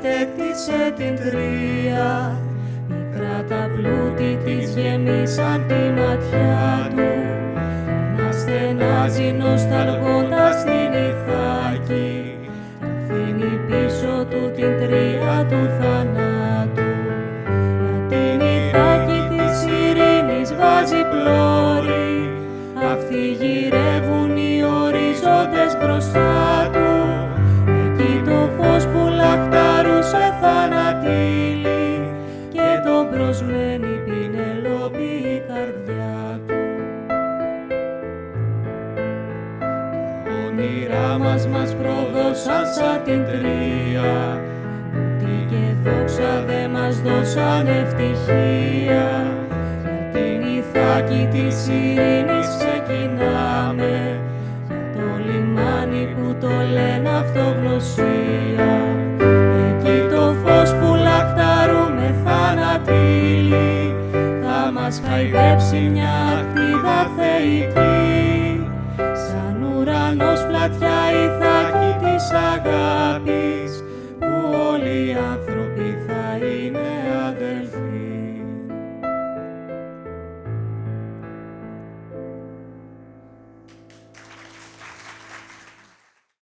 κατέκτησε την Τρία. Μικρά τα πλούτη της γεμίσαν τη ματιά του. Να στενάζει νοσταλγώντας την Ιθάκη. Αφήνει πίσω του την Τρία του θανάτου. Για την Ιθάκη της ειρήνης βάζει πλώρη. Αυτοί γυρεύουν οι ορίζοντες μπροστά του. Εκεί το φως που λαχταρούσε θανατήλη και τον προσμένει Πηνελόπη η καρδιά του. Τα όνειρά μας προδώσαν σαν την Τρία. Ότι και δόξα δε μας δώσαν ευτυχία. Την Ιθάκη της ειρήνης ξεκινάμε. Για το λιμάνι που το λένε αυτογνωσία. Εκεί το φως που λαχταρούμε θανατήλη. Θα μας χαϊδέψει μια ακτίδα θεϊκή. Σαν ουρανός πλατιά Ιθάκη της αγάπης. Που όλοι οι άνθρωποι